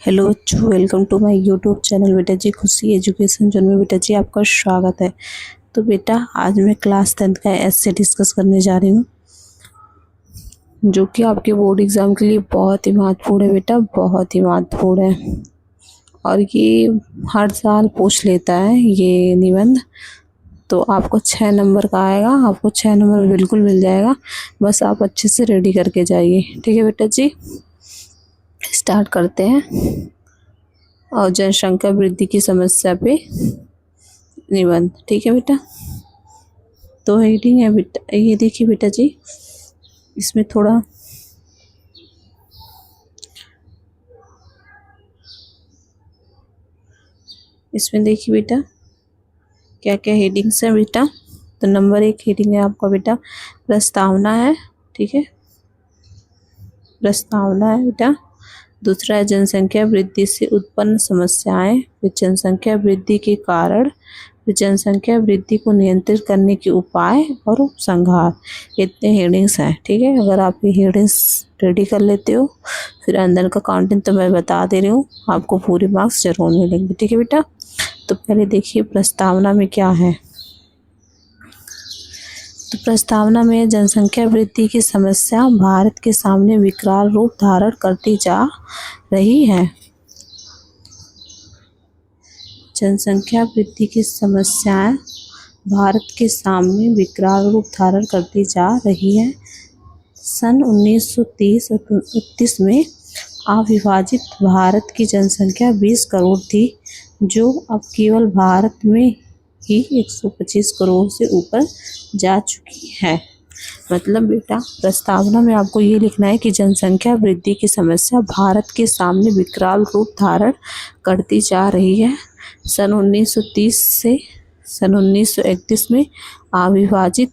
Hello बच्चों, welcome to my YouTube channel बेटा जी खुशी एजुकेशन जोन में बेटा जी आपका स्वागत है। तो बेटा आज मैं क्लास 10th का एस्से डिस्कस करने जा रही हूँ, जो कि आपके बोर्ड एग्ज़ाम के लिए बहुत ही महत्वपूर्ण है बेटा, बहुत ही महत्वपूर्ण है। और ये हर साल पूछ लेता है ये निबंध। तो आपको 6 नंबर का आएगा, आपको 6 नंबर बिल्कुल मिल जाएगा। बस आप अच्छे से रेडी करके जाइए, ठीक है बेटा जी। स्टार्ट करते हैं। और जनसंख्या वृद्धि की समस्या पे निबंध, ठीक है बेटा। तो हेडिंग है बेटा, ये देखिए बेटा जी, इसमें थोड़ा इसमें देखिए बेटा क्या क्या हेडिंग्स है बेटा। तो नंबर 1 हेडिंग है आपका बेटा प्रस्तावना है, ठीक है, प्रस्तावना है बेटा। दूसरा है जनसंख्या वृद्धि से उत्पन्न समस्याएं, फिर जनसंख्या वृद्धि के कारण, फिर जनसंख्या वृद्धि को नियंत्रित करने के उपाय और उपसंहार। इतने हेडिंग्स हैं, ठीक है। अगर आप ये हेडिंग्स रेडी कर लेते हो, फिर अंदर का कंटेंट तो मैं बता दे रही हूँ, आपको पूरे मार्क्स जरूर मिलेंगे, ठीक है बेटा। तो पहले देखिए प्रस्तावना में क्या है। तो प्रस्तावना में जनसंख्या वृद्धि की समस्या भारत के सामने विकराल रूप धारण करती जा रही है। जनसंख्या वृद्धि की समस्याएं भारत के सामने विकराल रूप धारण करती जा रही है। सन 1930-31 में अविभाजित भारत की जनसंख्या 20 करोड़ थी, जो अब केवल भारत में ही 125 करोड़ से ऊपर जा चुकी है। मतलब बेटा प्रस्तावना में आपको ये लिखना है कि जनसंख्या वृद्धि की समस्या भारत के सामने विकराल रूप धारण करती जा रही है। सन 1930 से सन 1931 में अविभाजित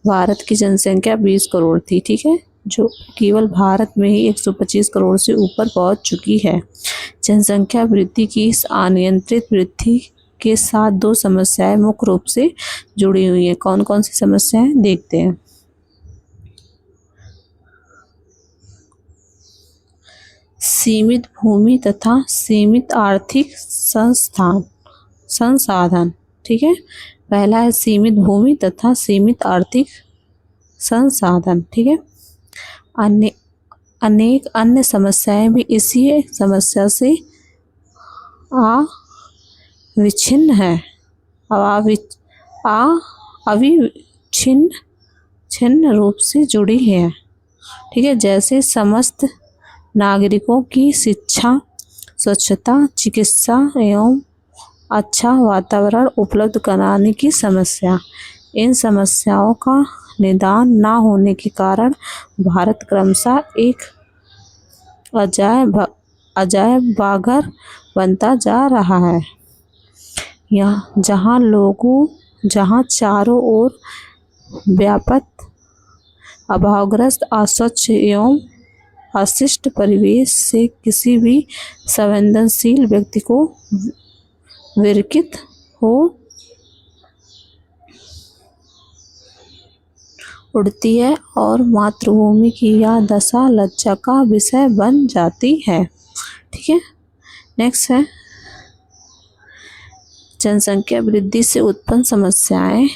भारत की जनसंख्या 20 करोड़ थी, ठीक है, जो केवल भारत में ही 125 करोड़ से ऊपर पहुंच चुकी है। जनसंख्या वृद्धि की इस अनियंत्रित वृद्धि के साथ दो समस्याएं मुख्य रूप से जुड़ी हुई हैं। कौन कौन सी समस्याएं देखते हैं। सीमित भूमि तथा सीमित आर्थिक संसाधन, ठीक है। पहला है सीमित भूमि तथा सीमित आर्थिक संसाधन, ठीक है। अनेक अन्य समस्याएं भी इसी समस्या से अविच्छिन्न है, अविच्छिन्न रूप से जुड़ी है, ठीक है। जैसे समस्त नागरिकों की शिक्षा, स्वच्छता, चिकित्सा एवं अच्छा वातावरण उपलब्ध कराने की समस्या। इन समस्याओं का निदान न होने के कारण भारत क्रमशः एक अजायब बाघर बनता जा रहा है। जहाँ चारों ओर व्याप्त अभावग्रस्त, अस्वच्छ एवं अशिष्ट परिवेश से किसी भी संवेदनशील व्यक्ति को विरकित हो उड़ती है और मातृभूमि की यह दशा लज्जा का विषय बन जाती है, ठीक है। नेक्स्ट है जनसंख्या वृद्धि से उत्पन्न समस्याएं।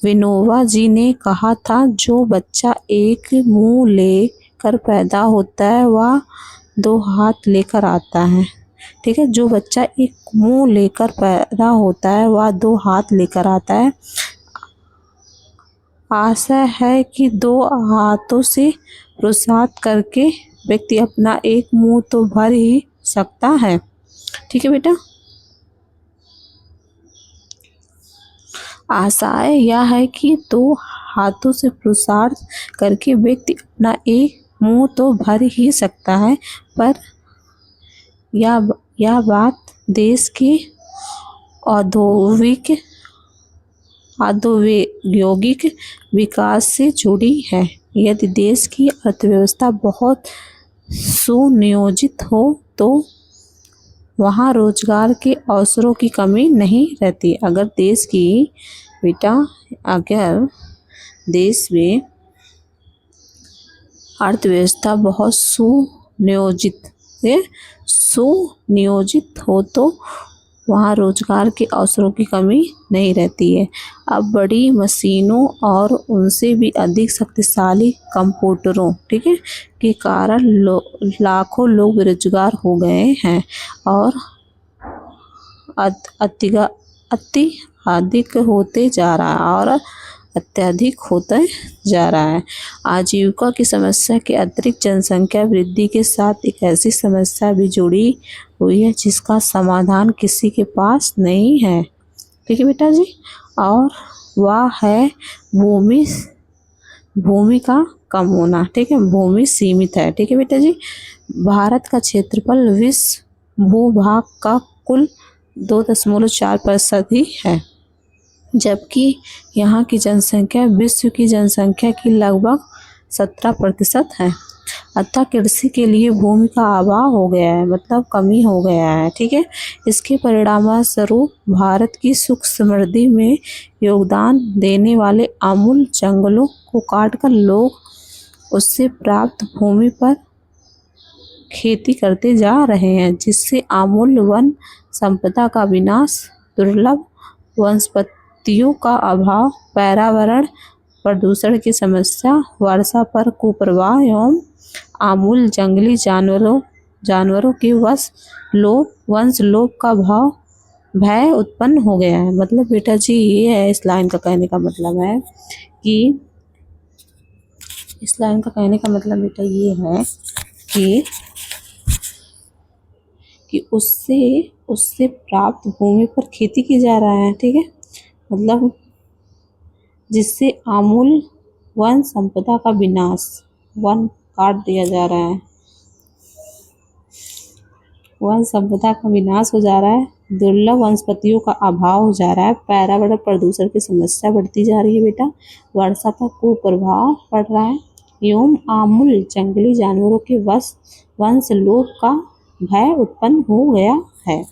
विनोबा जी ने कहा था, जो बच्चा एक मुंह लेकर पैदा होता है वह 2 हाथ लेकर आता है, ठीक है। जो बच्चा एक मुंह लेकर पैदा होता है वह 2 हाथ लेकर आता है। आशा है कि 2 हाथों से पुरुषार्थ करके व्यक्ति अपना एक मुंह तो भर ही सकता है, ठीक है बेटा। आशय यह है कि 2 हाथों से पुरुषार्थ करके व्यक्ति अपना एक मुंह तो भर ही सकता है, पर यह बात देश के औद्योगिक विकास से जुड़ी है। यदि देश की अर्थव्यवस्था बहुत सुनियोजित हो तो वहाँ रोजगार के अवसरों की कमी नहीं रहती। अगर देश में अर्थव्यवस्था बहुत सुनियोजित से सुनियोजित हो तो वहाँ रोजगार के अवसरों की कमी नहीं रहती है। अब बड़ी मशीनों और उनसे भी अधिक शक्तिशाली कंप्यूटरों, ठीक है, के कारण लाखों लोग बेरोजगार हो गए हैं और अत्यधिक होते जा रहा है और अत्यधिक होते जा रहा है। आजीविका की समस्या के अतिरिक्त जनसंख्या वृद्धि के साथ एक ऐसी समस्या भी जुड़ी हुई है जिसका समाधान किसी के पास नहीं है, ठीक है बेटा जी, और वह है भूमि का कम होना, ठीक है, भूमि सीमित है, ठीक है बेटा जी। भारत का क्षेत्रफल विश्व भूभाग का कुल 2.4% ही है, जबकि यहाँ की जनसंख्या विश्व की जनसंख्या की लगभग 17% है। अतः कृषि के लिए भूमि का अभाव हो गया है, मतलब कमी हो गया है, ठीक है। इसके परिणामस्वरूप भारत की सुख समृद्धि में योगदान देने वाले अमूल्य जंगलों को काटकर लोग उससे प्राप्त भूमि पर खेती करते जा रहे हैं, जिससे अमूल्य वन संपदा का विनाश, दुर्लभ वनस्पतियों का अभाव, पर्यावरण प्रदूषण की समस्या, वर्षा पर कुप्रभाव एवं अमूल्य जंगली जानवरों के वंश लोप का भय उत्पन्न हो गया है। मतलब बेटा जी ये है, इस लाइन का कहने का मतलब है कि बेटा ये है कि उससे प्राप्त भूमि पर खेती की जा रहा है, ठीक है, मतलब जिससे अमूल्य वन संपदा का विनाश, वन काट दिया जा रहा है, वन संपदा का विनाश हो जा रहा है, दुर्लभ वनस्पतियों का अभाव हो जा रहा है, पर्यावरण प्रदूषण की समस्या बढ़ती जा रही है बेटा, वर्षा पर कुप्रभाव पड़ रहा है एवं अमूल्य जंगली जानवरों के वंश लोप का भय उत्पन्न हो गया है,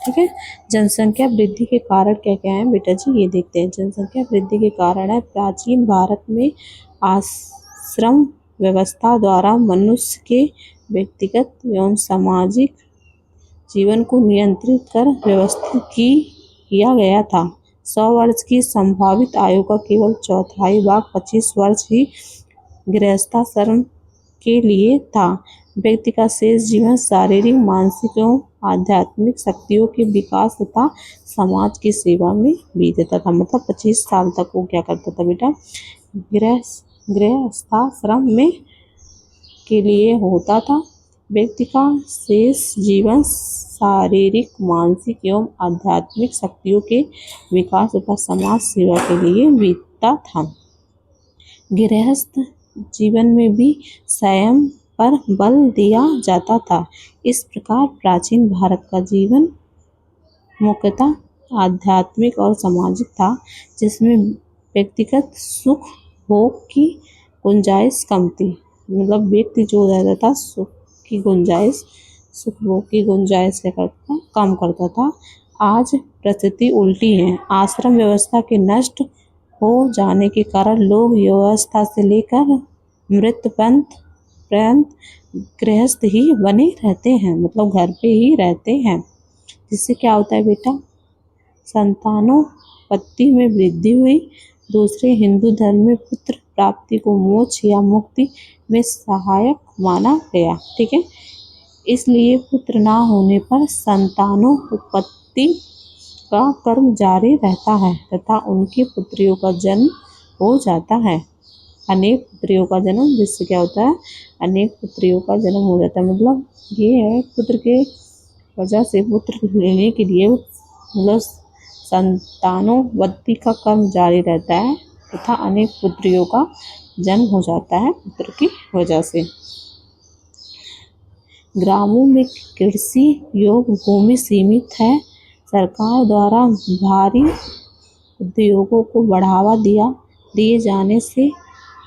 ठीक है। जनसंख्या वृद्धि के कारण क्या क्या है बेटा जी, ये देखते हैं। जनसंख्या वृद्धि के कारण है प्राचीन भारत में आश्रम व्यवस्था द्वारा मनुष्य के व्यक्तिगत एवं सामाजिक जीवन को नियंत्रित कर व्यवस्थित किया गया था। 100 वर्ष की संभावित आयु का केवल चौथाई भाग 25 वर्ष ही गृहस्थाश्रम के लिए था। व्यक्ति का शेष जीवन शारीरिक, मानसिक एवं आध्यात्मिक शक्तियों के विकास तथा समाज की सेवा में बीतता था। मतलब 25 साल तक वो क्या करता था बेटा, गृहस्थाश्रम में के लिए होता था। व्यक्ति का शेष जीवन शारीरिक, मानसिक एवं आध्यात्मिक शक्तियों के विकास तथा समाज सेवा के लिए बीतता था। गृहस्थ जीवन में भी संयम पर बल दिया जाता था। इस प्रकार प्राचीन भारत का जीवन मुख्यतः आध्यात्मिक और सामाजिक था, जिसमें व्यक्तिगत सुख भोग की गुंजाइश कम थी। मतलब व्यक्ति जो रहता था सुख भोग की गुंजाइश कम करता था। आज परिस्थिति उल्टी है। आश्रम व्यवस्था के नष्ट हो जाने के कारण लोग व्यवस्था से लेकर मृत्यु पर्यंत गृहस्थ ही बने रहते हैं, मतलब घर पे ही रहते हैं। जिससे क्या होता है बेटा, संतानोत्पत्ति में वृद्धि हुई। दूसरे हिंदू धर्म में पुत्र प्राप्ति को मोक्ष या मुक्ति में सहायक माना गया, ठीक है। इसलिए पुत्र ना होने पर संतानोत्पत्ति का कर्म जारी रहता है तथा उनकी पुत्रियों का जन्म हो जाता है। अनेक पुत्रियों का जन्म, जिससे क्या होता है, अनेक पुत्रियों का जन्म हो जाता है। मतलब ये है, पुत्र के वजह से पुत्र लेने के लिए मतलब संतानोत्पत्ति का कर्म जारी रहता है तथा अनेक पुत्रियों का जन्म हो जाता है पुत्र की वजह से। ग्रामों में कृषि योग्य भूमि सीमित है। सरकार द्वारा भारी उद्योगों को बढ़ावा दिए जाने से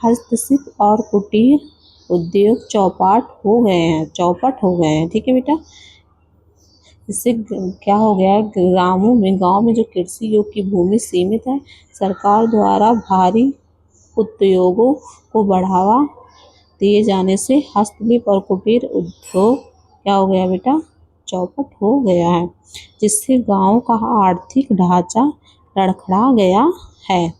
हस्तशिल्प और कुटीर उद्योग चौपट हो गए हैं, ठीक है बेटा। इससे क्या हो गया है, गांव में जो कृषि योग की भूमि सीमित है, सरकार द्वारा भारी उद्योगों को बढ़ावा दिए जाने से हस्तशिल्प और कुटीर उद्योग क्या हो गया बेटा, चौपट हो गया है, जिससे गांव का आर्थिक ढांचा लड़खड़ा गया है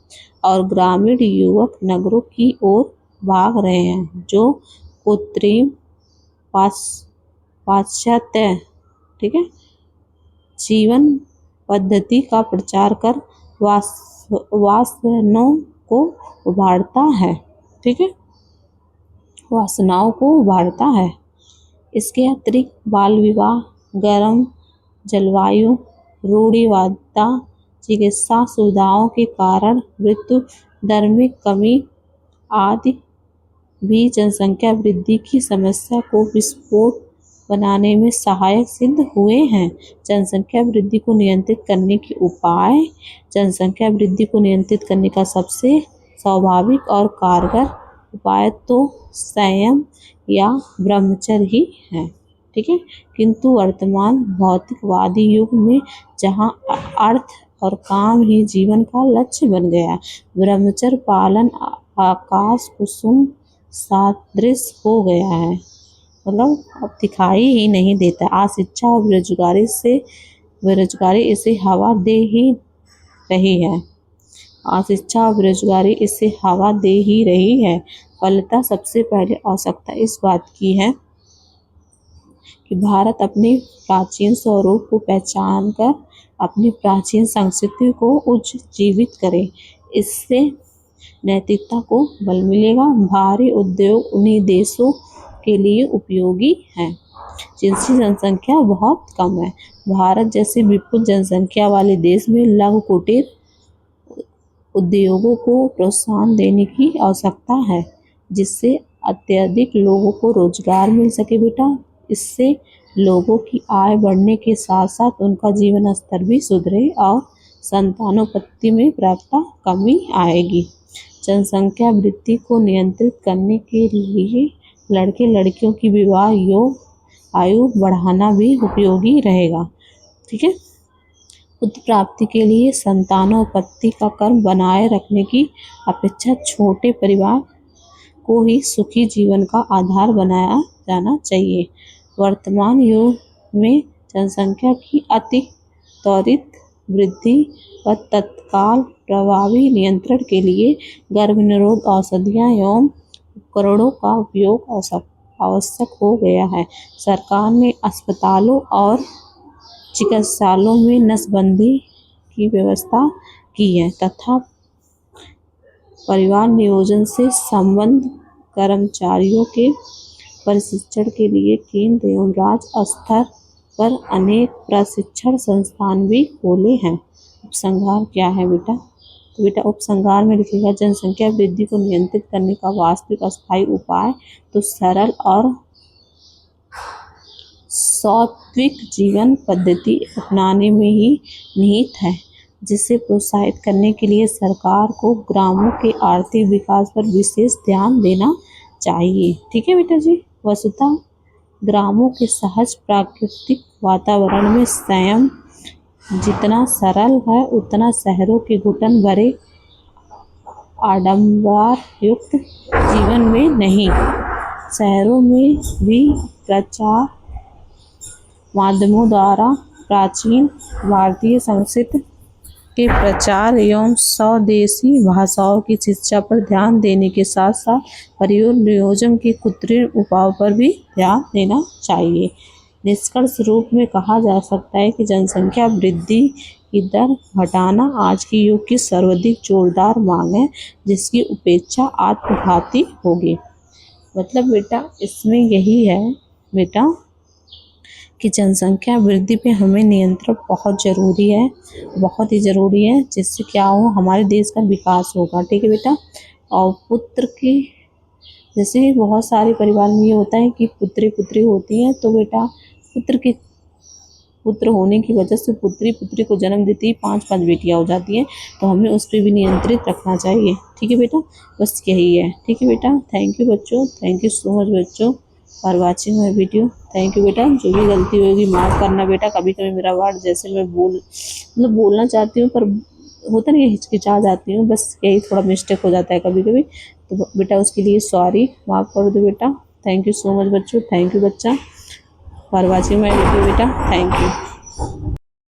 और ग्रामीण युवक नगरों की ओर भाग रहे हैं, जो कृत्रिम पाश्चात्य, ठीक है, जीवन पद्धति का प्रचार कर वासनाओं को उभारता है, ठीक है, वासनाओं को उभारता है। इसके अतिरिक्त बाल विवाह, गर्म जलवायु, रूढ़िवादिता, चिकित्सा सुविधाओं के कारण मृत्यु दर में कमी आदि भी जनसंख्या वृद्धि की समस्या को विस्फोट बनाने में सहायक सिद्ध हुए हैं। जनसंख्या वृद्धि को नियंत्रित करने के उपाय। जनसंख्या वृद्धि को नियंत्रित करने का सबसे स्वाभाविक और कारगर उपाय तो संयम या ब्रह्मचर्य ही है, ठीक है। किंतु वर्तमान भौतिकवादी युग में जहाँ अर्थ और काम ही जीवन का लक्ष्य बन गया, ब्रह्मचर्य पालन आकाश कुसुम सादृश हो गया है, मतलब अब दिखाई ही नहीं देता। अशिक्षा और बेरोजगारी इसे हवा दे ही रही है। अशिक्षा और बेरोजगारी इसे हवा दे ही रही है। फलतः सबसे पहले आवश्यकता इस बात की है कि भारत अपने प्राचीन स्वरूप को पहचान कर अपनी प्राचीन संस्कृति को उज्जीवित करे। इससे नैतिकता को बल मिलेगा। भारी उद्योग उन्हीं देशों के लिए उपयोगी हैं जिनकी जनसंख्या बहुत कम है। भारत जैसे विपुल जनसंख्या वाले देश में लघु कुटीर उद्योगों को प्रोत्साहन देने की आवश्यकता है, जिससे अत्यधिक लोगों को रोजगार मिल सके बेटा। इससे लोगों की आय बढ़ने के साथ साथ उनका जीवन स्तर भी सुधरे और संतानोत्पत्ति में प्रायः कमी आएगी। जनसंख्या वृद्धि को नियंत्रित करने के लिए लड़के लड़कियों की विवाह आयु बढ़ाना भी उपयोगी रहेगा, ठीक है। पुत्र प्राप्ति के लिए संतानोत्पत्ति का क्रम बनाए रखने की अपेक्षा छोटे परिवार को ही सुखी जीवन का आधार बनाया जाना चाहिए। वर्तमान युग में जनसंख्या की अति त्वरित वृद्धि व तत्काल प्रभावी नियंत्रण के लिए गर्भनिरोध औषधियाँ एवं उपकरणों का उपयोग आवश्यक हो गया है। सरकार ने अस्पतालों और चिकित्सालयों में नसबंदी की व्यवस्था की है तथा परिवार नियोजन से संबद्ध कर्मचारियों के प्रशिक्षण के लिए केंद्र एवं राज्य स्तर पर अनेक प्रशिक्षण संस्थान भी खोले हैं। उपसंहार क्या है बेटा? तो बेटा उपसंहार में लिखेगा जनसंख्या वृद्धि को नियंत्रित करने का वास्तविक अस्थायी उपाय तो सरल और सात्विक जीवन पद्धति अपनाने में ही निहित है, जिसे प्रोत्साहित करने के लिए सरकार को ग्रामों के आर्थिक विकास पर विशेष ध्यान देना चाहिए, ठीक है बेटा जी। वस्तुतः ग्रामों के सहज प्राकृतिक वातावरण में संयम जितना सरल है उतना शहरों के घुटन भरे आडंबर युक्त जीवन में नहीं। शहरों में भी प्रचार माध्यमों द्वारा प्राचीन भारतीय संस्कृति के प्रचार एवं स्वदेशी भाषाओं की शिक्षा पर ध्यान देने के साथ साथ परिवार नियोजन के कृत्रिम उपायों पर भी ध्यान देना चाहिए। निष्कर्ष रूप में कहा जा सकता है कि जनसंख्या वृद्धि की दर घटाना आज के युग की सर्वाधिक जोरदार मांग है, जिसकी उपेक्षा आत्मघाती होगी। मतलब बेटा इसमें यही है बेटा कि जनसंख्या वृद्धि पे हमें नियंत्रण बहुत ज़रूरी है, बहुत ही ज़रूरी है, जिससे क्या हो हमारे देश का विकास होगा, ठीक है बेटा। और पुत्र की जैसे बहुत सारे परिवार में ये होता है कि पुत्री होती हैं, तो बेटा पुत्र होने की वजह से पुत्री को जन्म देती ही 5 बेटियां हो जाती हैं, तो हमें उस पर भी नियंत्रित रखना चाहिए, ठीक है बेटा। बस यही है, ठीक है बेटा। थैंक यू बच्चों, थैंक यू सो मच बच्चों for watching my video. Thank you बेटा। जो भी गलती होगी माफ़ करना बेटा। कभी कभी मेरा वर्ड जैसे मैं बोलना चाहती हूँ पर होता नहीं, हिचकिचा जाती हूँ, बस यही थोड़ा मिस्टेक हो जाता है कभी कभी, तो बेटा उसके लिए सॉरी, माफ़ कर दो बेटा। थैंक यू सो मच बच्चों, थैंक यू बच्चा। फॉर वॉचिंग माई वीडियो बेटा। Thank you.